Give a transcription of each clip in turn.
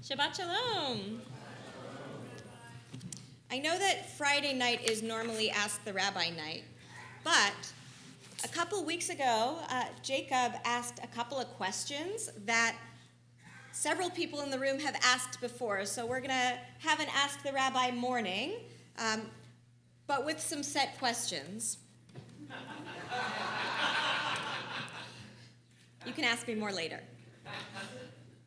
Shabbat Shalom. I know that Friday night is normally Ask the Rabbi night, but a couple weeks ago, Jacob asked a couple of questions that several people in the room have asked before. So we're going to have an Ask the Rabbi morning, but with some set questions. You can ask me more later.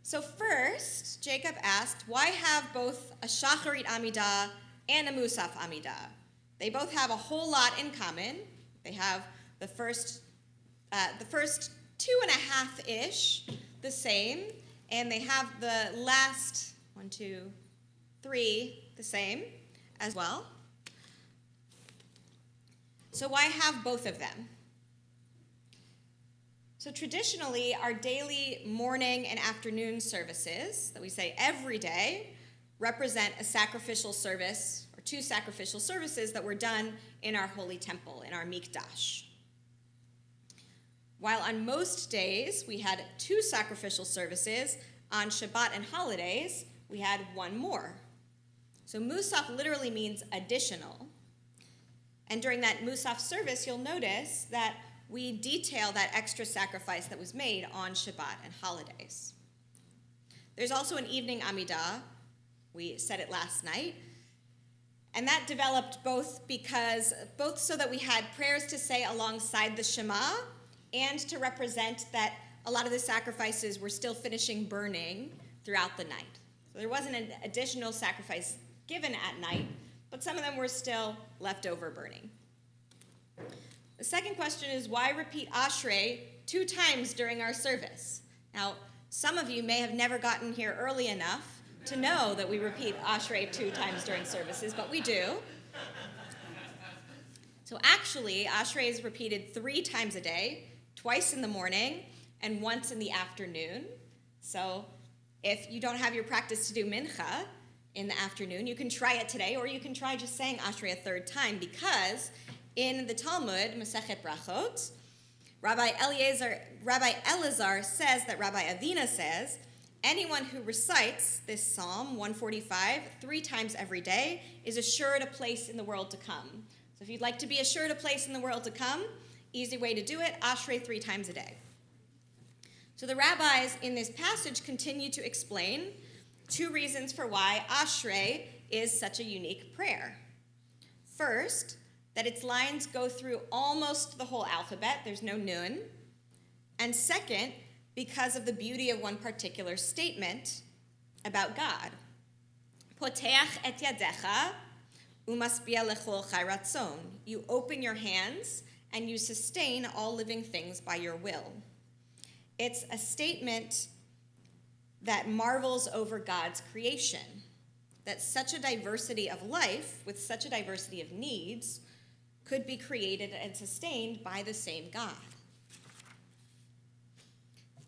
So first, Jacob asked, why have both a Shacharit Amidah and a Musaf Amidah? They both have a whole lot in common. They have the first 2.5-ish the same, and they have the last 1, 2, 3 the same as well. So why have both of them? So traditionally, our daily morning and afternoon services that we say every day represent a sacrificial service or two sacrificial services that were done in our holy temple, in our mikdash. While on most days we had 2 sacrificial services, on Shabbat and holidays we had 1 more. So Musaf literally means additional. And during that Musaf service, you'll notice that we detail that extra sacrifice that was made on Shabbat and holidays. There's also an evening Amidah. We said it last night. And that developed both so that we had prayers to say alongside the Shema and to represent that a lot of the sacrifices were still finishing burning throughout the night. So there wasn't an additional sacrifice given at night, but some of them were still left over burning. The second question is, why repeat Ashrei 2 times during our service? Now, some of you may have never gotten here early enough to know that we repeat Ashrei 2 times during services, but we do. So actually, Ashrei is repeated 3 times a day, twice in the morning and once in the afternoon. So if you don't have your practice to do mincha in the afternoon, you can try it today, or you can try just saying Ashrei a 3rd time, because in the Talmud, Masechet Brachot, Rabbi Elazar says that Rabbi Avina says, anyone who recites this Psalm 145 3 times every day is assured a place in the world to come. So if you'd like to be assured a place in the world to come, easy way to do it, Ashrei 3 times a day. So the rabbis in this passage continue to explain 2 reasons for why Ashrei is such a unique prayer. First, that its lines go through almost the whole alphabet, there's no nun. And second, because of the beauty of one particular statement about God. Poteach et yadecha umaspia lechol chai ratzon. You open your hands and you sustain all living things by your will. It's a statement that marvels over God's creation, that such a diversity of life with such a diversity of needs could be created and sustained by the same God.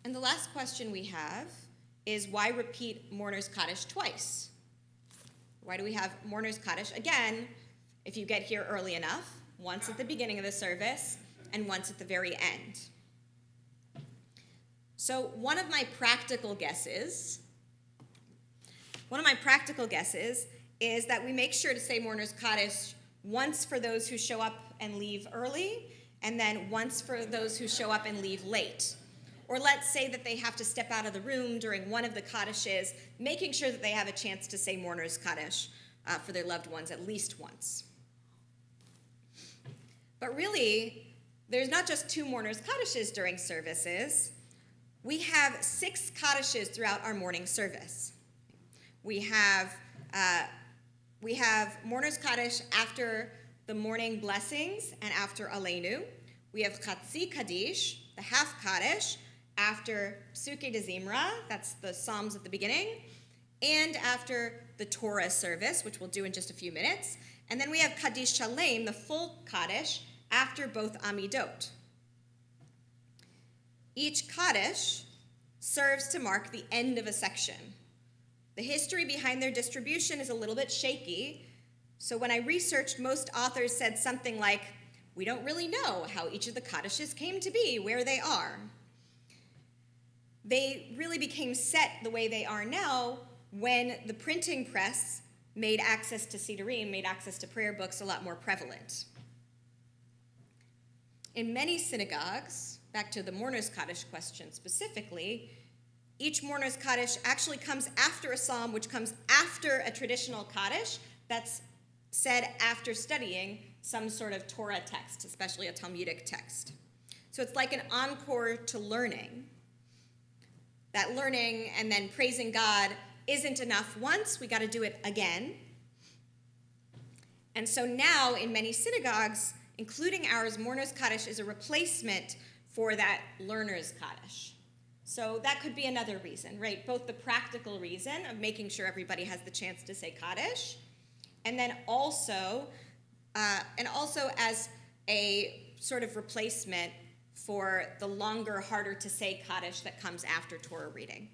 And the last question we have is, why repeat Mourner's Kaddish twice? Why do we have Mourner's Kaddish? Again, if you get here early enough, once at the beginning of the service and once at the very end. So one of my practical guesses is that we make sure to say Mourner's Kaddish once for those who show up and leave early, and then once for those who show up and leave late. Or let's say that they have to step out of the room during one of the Kaddishes, making sure that they have a chance to say Mourner's Kaddish for their loved ones at least once. But really, there's not just 2 Mourner's Kaddishes during services. We have 6 Kaddishes throughout our morning service. We have Mourner's Kaddish after the morning blessings and after Aleinu. We have Chatzi Kaddish, the half Kaddish, after Psuke de Zimra, that's the Psalms at the beginning, and after the Torah service, which we'll do in just a few minutes. And then we have Kaddish Shalem, the full Kaddish, after both Amidot. Each Kaddish serves to mark the end of a section. The history behind their distribution is a little bit shaky, so when I researched, most authors said something like, we don't really know how each of the Kaddishes came to be where they are. They really became set the way they are now when the printing press made access to Sidurim, made access to prayer books a lot more prevalent. In many synagogues, back to the Mourner's Kaddish question specifically, each Mourner's Kaddish actually comes after a psalm, which comes after a traditional Kaddish that's said after studying some sort of Torah text, especially a Talmudic text. So it's like an encore to learning. That learning and then praising God isn't enough once, we got to do it again. And so now in many synagogues, including ours, Mourner's Kaddish is a replacement for that learner's Kaddish. So that could be another reason, right? Both the practical reason of making sure everybody has the chance to say Kaddish, and then also as a sort of replacement for the longer, harder to say Kaddish that comes after Torah reading.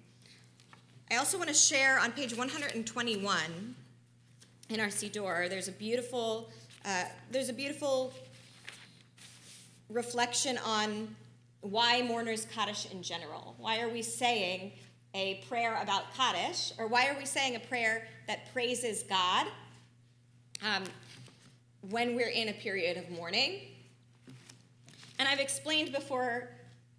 I also want to share on page 121 in our Siddur, there's a beautiful reflection on why Mourner's Kaddish in general. Why are we saying a prayer about Kaddish, or why are we saying a prayer that praises God when we're in a period of mourning? And I've explained before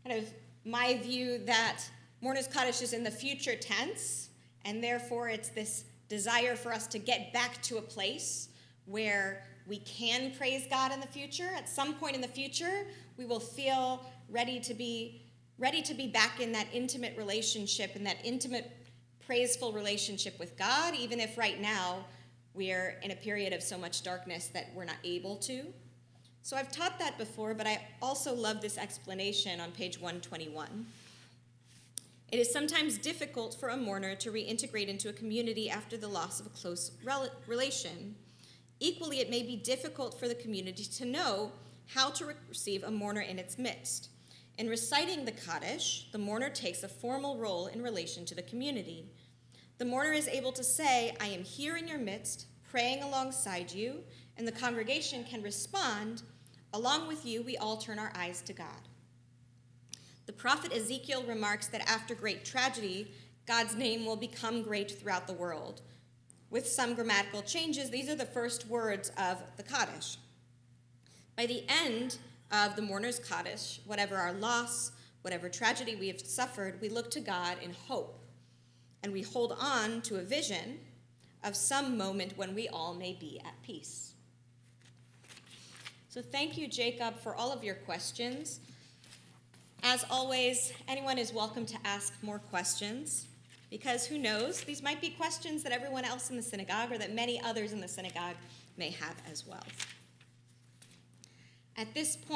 kind of my view that Mourner's Kaddish is in the future tense, and therefore it's this desire for us to get back to a place where we can praise God in the future. At some point in the future, we will feel ready to be back in that intimate relationship, in that intimate, praiseful relationship with God, even if right now we're in a period of so much darkness that we're not able to. So I've taught that before, but I also love this explanation on page 121. It is sometimes difficult for a mourner to reintegrate into a community after the loss of a close relation. Equally, it may be difficult for the community to know how to receive a mourner in its midst. In reciting the Kaddish, the mourner takes a formal role in relation to the community. The mourner is able to say, "I am here in your midst, praying alongside you," and the congregation can respond, "Along with you, we all turn our eyes to God." The prophet Ezekiel remarks that after great tragedy, God's name will become great throughout the world. With some grammatical changes, these are the first words of the Kaddish. By the end of the Mourner's Kaddish, whatever our loss, whatever tragedy we have suffered, we look to God in hope, and we hold on to a vision of some moment when we all may be at peace. So thank you, Jacob, for all of your questions. As always, anyone is welcome to ask more questions, because who knows, these might be questions that everyone else in the synagogue or that many others in the synagogue may have as well. At this point,